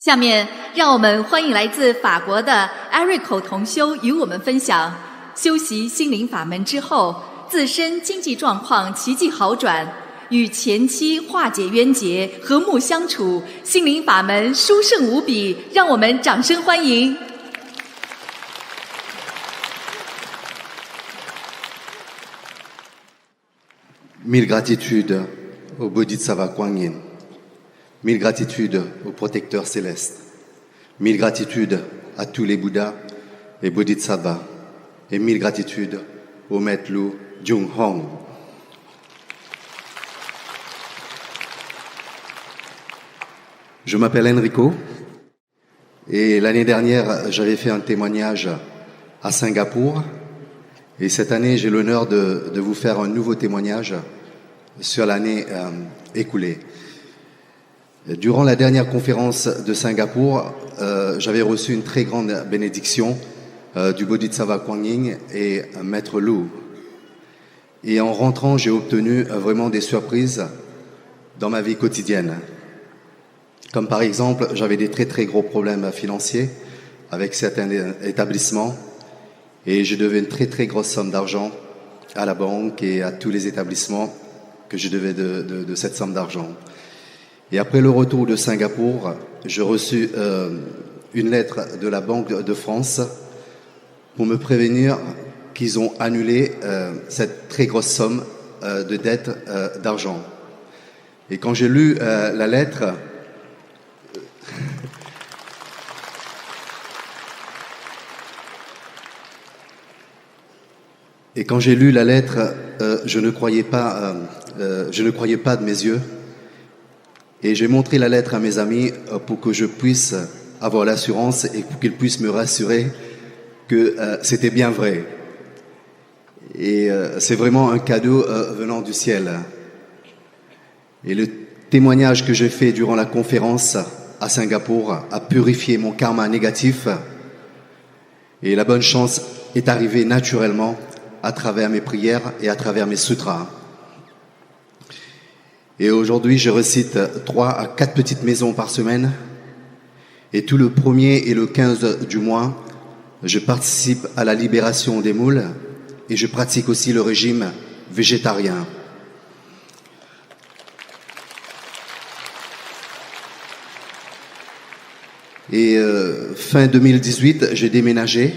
下面，让我们欢迎来自法国的 Erico 同修与我们分享修习心灵法门之后，自身经济状况奇迹好转，与前妻化解冤结，和睦相处，心灵法门殊胜无比，让我们掌声欢迎。Mille gratitudes au Bodhisattva Kuan Yin. Mille gratitudes au protecteur céleste. Mille gratitudes à tous les Bouddhas et Bodhisattvas. Et mille gratitudes au maître Lu Jung Hong. Je m'appelle Enrico et l'année dernière, j'avais fait un témoignage à Singapour. Et cette année, j'ai l'honneur de vous faire un nouveau témoignage sur l'année écoulée. Durant la dernière conférence de Singapour, j'avais reçu une très grande bénédiction du Bodhisattva Kuan Yin et Maître Lu. Et en rentrant, j'ai obtenu vraiment des surprises dans ma vie quotidienne. Comme par exemple, j'avais des très très gros problèmes financiers avec certains établissements. Et je devais une très très grosse somme d'argent à la banque et à tous les établissements que je devais de cette somme d'argent. Et après le retour de Singapour, j'ai reçu une lettre de la Banque de France pour me prévenir qu'ils ont annulé cette très grosse somme de dette d'argent. Et quand j'ai lu la lettre, je ne croyais pas de mes yeux. Et j'ai montré la lettre à mes amis pour que je puisse avoir l'assurance et pour qu'ils puissent me rassurer que c'était bien vrai. Et c'est vraiment un cadeau venant du ciel. Et le témoignage que j'ai fait durant la conférence à Singapour a purifié mon karma négatif. Et la bonne chance est arrivée naturellement à travers mes prières et à travers mes sutras. Et aujourd'hui, je récite 3 à 4 petites maisons par semaine. Et tout le 1er et le 15 du mois, je participe à la libération des moules et je pratique aussi le régime végétarien. Et fin 2018, j'ai déménagé.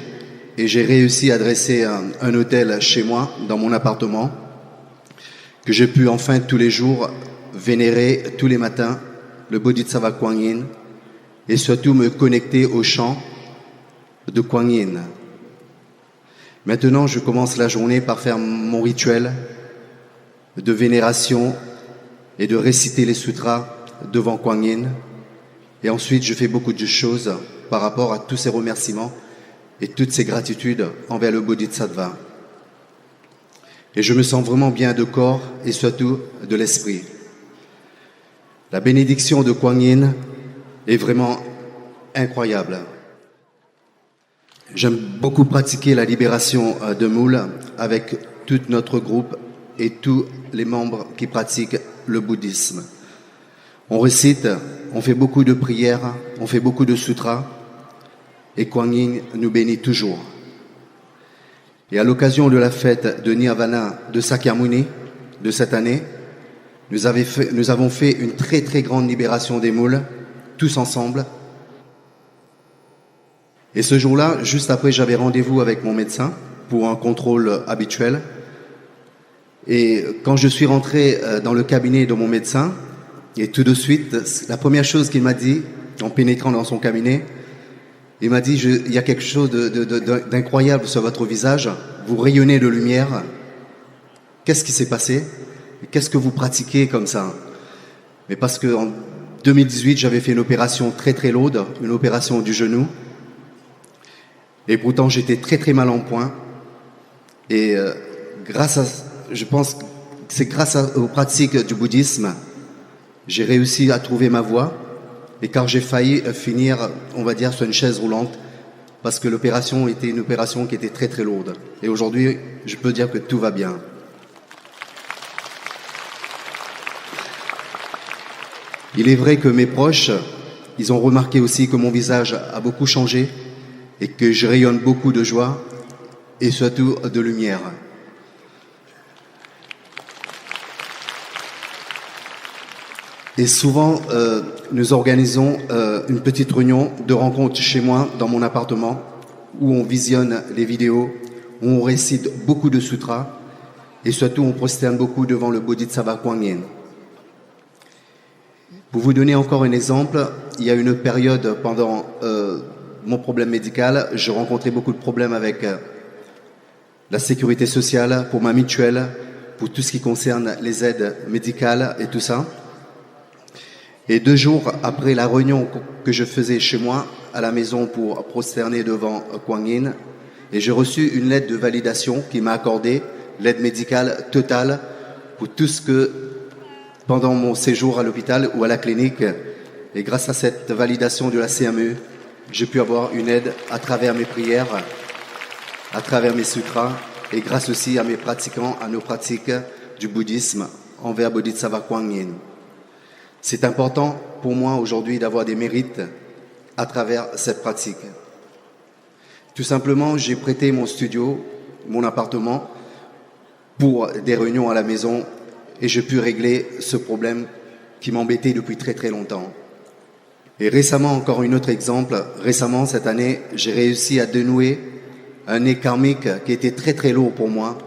Et j'ai réussi à dresser un hôtel chez moi, dans mon appartement, que j'ai pu enfin tous les jours vénérer tous les matins le Bodhisattva Kuan Yin et surtout me connecter au chant de Kuan Yin. Maintenant, je commence la journée par faire mon rituel de vénération et de réciter les sutras devant Kuan Yin. Et ensuite, je fais beaucoup de choses par rapport à tous ces remerciements et toutes ces gratitudes envers le Bodhisattva. Et je me sens vraiment bien de corps et surtout de l'esprit. La bénédiction de Kuan Yin est vraiment incroyable. J'aime beaucoup pratiquer la libération de moules avec tout notre groupe et tous les membres qui pratiquent le bouddhisme. On récite, on fait beaucoup de prières, on fait beaucoup de sutras. Et Kuan Yin nous bénit toujours. Et à l'occasion de la fête de Nirvana de Sakyamuni de cette année, nous avons fait une très très grande libération des moules, tous ensemble. Et ce jour-là, juste après, j'avais rendez-vous avec mon médecin pour un contrôle habituel. Et quand je suis rentré dans le cabinet de mon médecin, et tout de suite, la première chose qu'il m'a dit, en pénétrant dans son cabinet, il m'a dit, il y a quelque chose d'incroyable sur votre visage, vous rayonnez de lumière. Qu'est-ce qui s'est passé? Qu'est-ce que vous pratiquez comme ça? Mais parce qu'en 2018, j'avais fait une opération très très lourde, une opération du genou. Et pourtant, j'étais très très mal en point. Et je pense que c'est grâce aux pratiques du bouddhisme, j'ai réussi à trouver ma voie. Et car j'ai failli finir, on va dire, sur une chaise roulante, parce que l'opération était une opération qui était très très lourde. Et aujourd'hui, je peux dire que tout va bien. Il est vrai que mes proches Ils ont remarqué aussi que mon visage a beaucoup changé et que je rayonne beaucoup de joie et surtout de lumière. Et souvent, nous organisons une petite réunion de rencontre chez moi, dans mon appartement, où on visionne les vidéos, où on récite beaucoup de sutras et surtout on prosterne beaucoup devant le Bodhisattva Kuan Yin. Pour vous donner encore un exemple, il y a une période pendant mon problème médical, je rencontrais beaucoup de problèmes avec la sécurité sociale, pour ma mutuelle, pour tout ce qui concerne les aides médicales et tout ça. Et 2 jours après la réunion que je faisais chez moi, à la maison pour prosterner devant Kuan Yin, et j'ai reçu une lettre de validation qui m'a accordé l'aide médicale totale pour tout ce que, pendant mon séjour à l'hôpital ou à la clinique, et grâce à cette validation de la CMU, j'ai pu avoir une aide à travers mes prières, à travers mes sutras, et grâce aussi à mes pratiquants, à nos pratiques du bouddhisme envers Bodhisattva Kuan Yin. C'est important pour moi aujourd'hui d'avoir des mérites à travers cette pratique. Tout simplement, j'ai prêté mon studio, mon appartement, pour des réunions à la maison et j'ai pu régler ce problème qui m'embêtait depuis très très longtemps. Et récemment, encore un autre exemple, récemment cette année, j'ai réussi à dénouer un nœud karmique qui était très très lourd pour moi.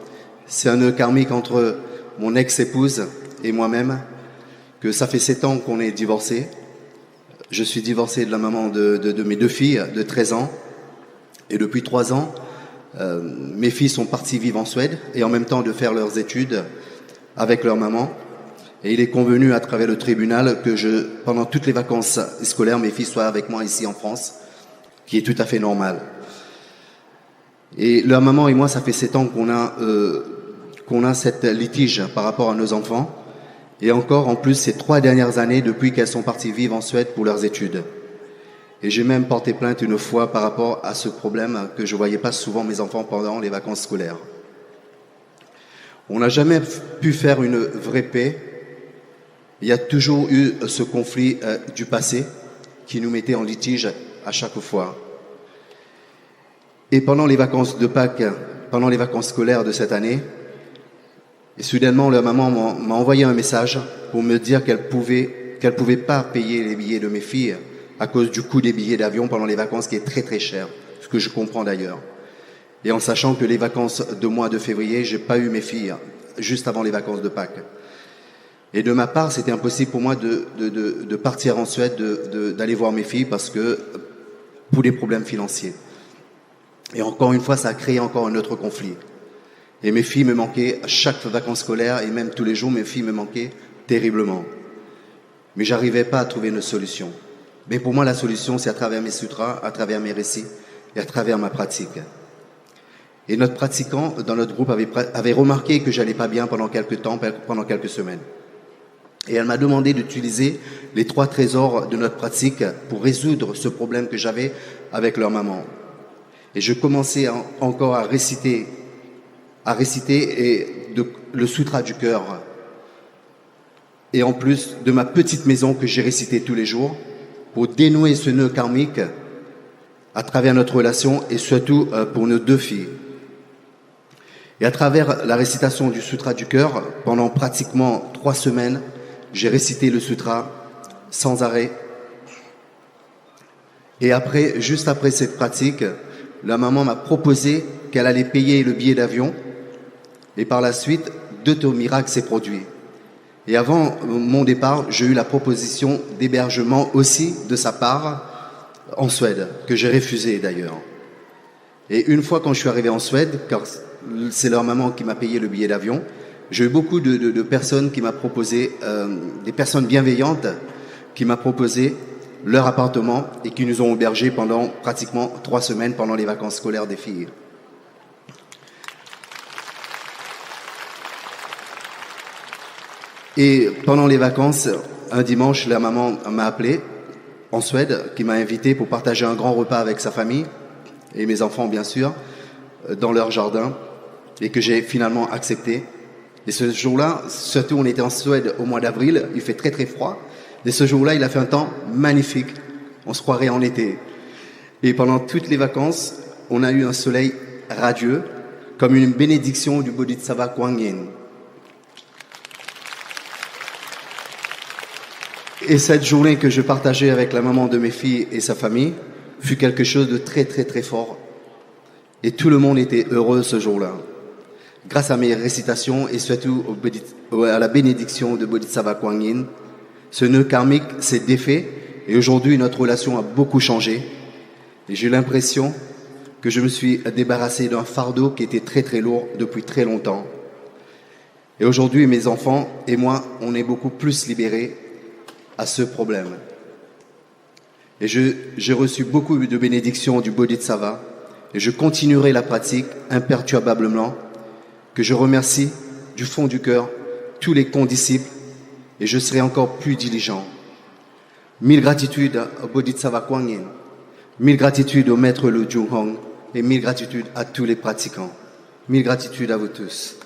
C'est un nœud karmique entre mon ex-épouse et moi-même, que ça fait 7 ans qu'on est divorcés. Je suis divorcé de la maman de mes 2 filles de 13 ans. Et depuis 3 ans, mes filles sont parties vivre en Suède et en même temps de faire leurs études avec leur maman. Et il est convenu à travers le tribunal que pendant toutes les vacances scolaires, mes filles soient avec moi ici en France, qui est tout à fait normal. Et leur maman et moi, ça fait 7 ans qu'on a cette litige par rapport à nos enfants. Et encore, en plus, ces 3 dernières années depuis qu'elles sont parties vivre en Suède pour leurs études. Et j'ai même porté plainte une fois par rapport à ce problème que je voyais pas souvent mes enfants pendant les vacances scolaires. On n'a jamais pu faire une vraie paix. Il y a toujours eu ce conflit du passé qui nous mettait en litige à chaque fois. Et pendant les vacances de Pâques, pendant les vacances scolaires de cette année, et soudainement, leur maman m'a envoyé un message pour me dire qu'elle pouvait pas payer les billets de mes filles à cause du coût des billets d'avion pendant les vacances qui est très très cher, ce que je comprends d'ailleurs. Et en sachant que les vacances de mois de février, j'ai pas eu mes filles juste avant les vacances de Pâques. Et de ma part, c'était impossible pour moi de partir en Suède, d'aller voir mes filles parce que pour des problèmes financiers. Et encore une fois, ça a créé encore un autre conflit. Et mes filles me manquaient à chaque vacances scolaires et même tous les jours, mes filles me manquaient terriblement. Mais j'arrivais pas à trouver une solution. Mais pour moi, la solution, c'est à travers mes sutras, à travers mes récits et à travers ma pratique. Et notre pratiquant dans notre groupe avait remarqué que j'allais pas bien pendant quelques temps, pendant quelques semaines. Et elle m'a demandé d'utiliser les 3 trésors de notre pratique pour résoudre ce problème que j'avais avec leur maman. Et je commençais encore à réciter le sutra du cœur. Et en plus de ma petite maison que j'ai récité tous les jours pour dénouer ce nœud karmique à travers notre relation et surtout pour nos 2 filles. Et à travers la récitation du sutra du cœur, pendant pratiquement 3 semaines, j'ai récité le sutra sans arrêt. Et après, juste après cette pratique, la maman m'a proposé qu'elle allait payer le billet d'avion. Et par la suite, 2 miracles s'est produit. Et avant mon départ, j'ai eu la proposition d'hébergement aussi de sa part en Suède, que j'ai refusé d'ailleurs. Et une fois quand je suis arrivé en Suède, car c'est leur maman qui m'a payé le billet d'avion, j'ai eu beaucoup de personnes qui m'ont proposé, des personnes bienveillantes qui m'ont proposé leur appartement et qui nous ont hébergés pendant pratiquement 3 semaines pendant les vacances scolaires des filles. Et pendant les vacances, un dimanche, la maman m'a appelé en Suède, qui m'a invité pour partager un grand repas avec sa famille et mes enfants bien sûr, dans leur jardin, et que j'ai finalement accepté. Et ce jour-là, surtout on était en Suède au mois d'avril, il fait très très froid, et ce jour-là il a fait un temps magnifique, On se croirait en été. Et pendant toutes les vacances, on a eu un soleil radieux, comme une bénédiction du Bodhisattva Kuan Yin. Et cette journée que je partageais avec la maman de mes filles et sa famille fut quelque chose de très très très fort. Et tout le monde était heureux ce jour-là. Grâce à mes récitations et surtout à la bénédiction de Bodhisattva Kuan Yin, ce nœud karmique s'est défait et aujourd'hui notre relation a beaucoup changé. Et j'ai l'impression que je me suis débarrassé d'un fardeau qui était très très lourd depuis très longtemps. Et aujourd'hui, mes enfants et moi, on est beaucoup plus libérés à ce problème. Et j'ai reçu beaucoup de bénédictions du Bodhisattva et je continuerai la pratique imperturbablement, que je remercie du fond du cœur tous les condisciples et je serai encore plus diligent. Mille gratitudes au Bodhisattva Kuan Yin, mille gratitudes au maître Lu Jung Hong et mille gratitudes à tous les pratiquants. Mille gratitudes à vous tous.